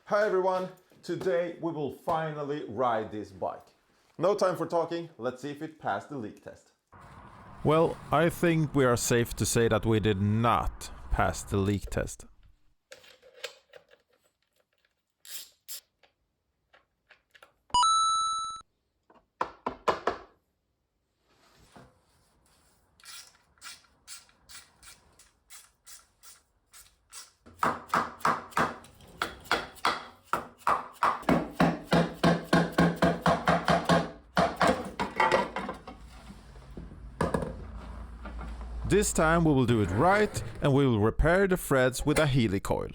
Hi everyone, today we will finally ride this bike. No time for talking, let's see if it passed the leak test. Well, I think we are safe to say that we did not pass the leak test. This time we will do it right and we will repair the threads with a Healy coil.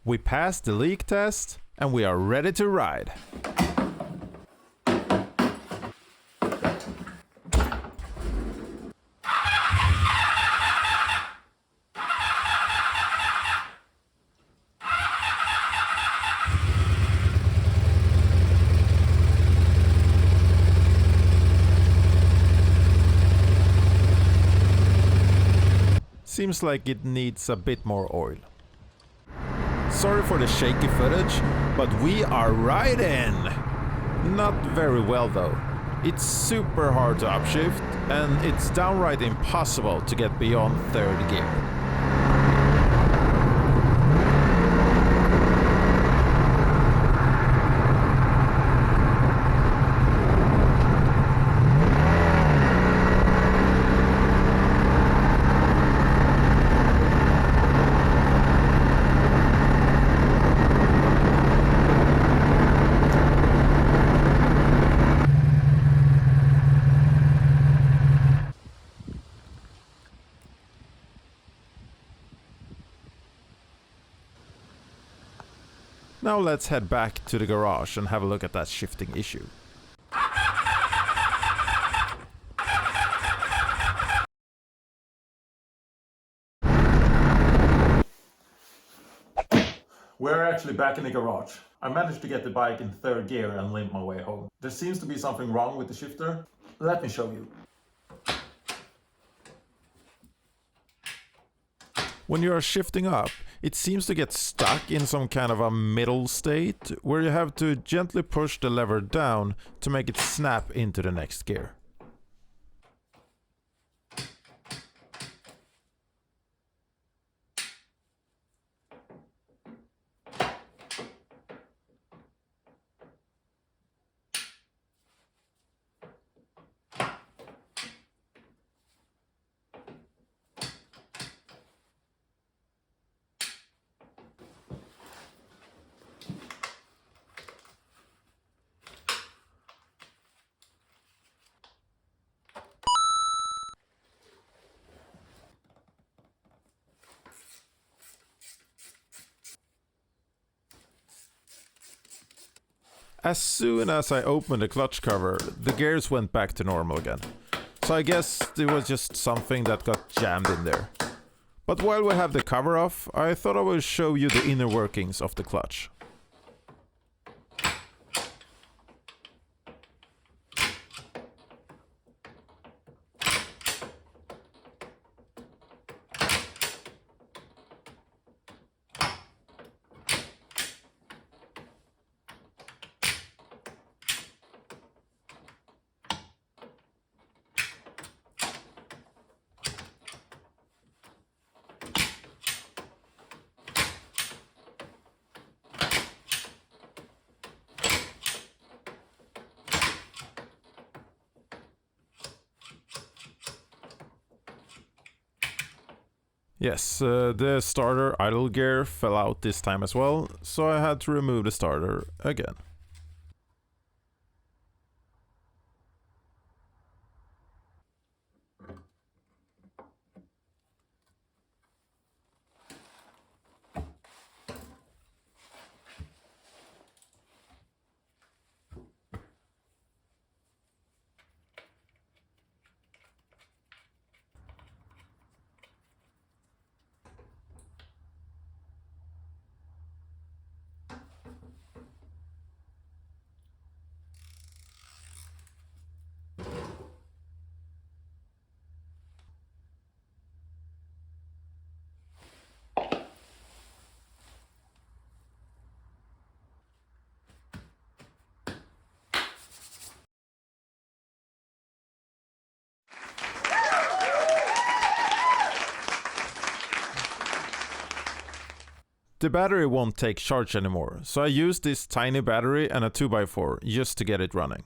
We passed the leak test and we are ready to ride. Seems like it needs a bit more oil. Sorry for the shaky footage, but we are riding! Not very well though. It's super hard to upshift and it's downright impossible to get beyond third gear. Now let's head back to the garage and have a look at that shifting issue. We're actually back in the garage. I managed to get the bike in third gear and limp my way home. There seems to be something wrong with the shifter. Let me show you. When you are shifting up, it seems to get stuck in some kind of a middle state where you have to gently push the lever down to make it snap into the next gear. As soon as I opened the clutch cover, the gears went back to normal again. So I guess it was just something that got jammed in there. But while we have the cover off, I thought I would show you the inner workings of the clutch. Yes, the starter idle gear fell out this time as well, so I had to remove the starter again. The battery won't take charge anymore, so I used this tiny battery and a 2x4 just to get it running.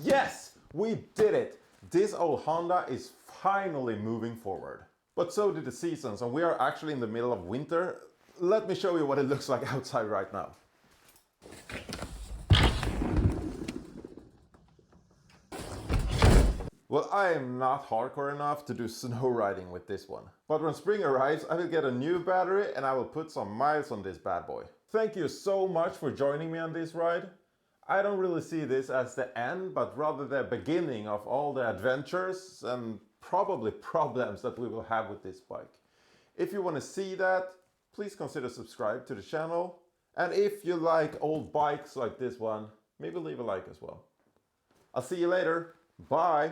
Yes, we did it! This old Honda is finally moving forward. But so did the seasons, and we are actually in the middle of winter. Let me show you what it looks like outside right now. Well, I am not hardcore enough to do snow riding with this one. But when spring arrives, I will get a new battery and I will put some miles on this bad boy. Thank you so much for joining me on this ride. I don't really see this as the end, but rather the beginning of all the adventures and probably problems that we will have with this bike. If you want to see that, please consider subscribe to the channel. And if you like old bikes like this one, maybe leave a like as well. I'll see you later. Bye.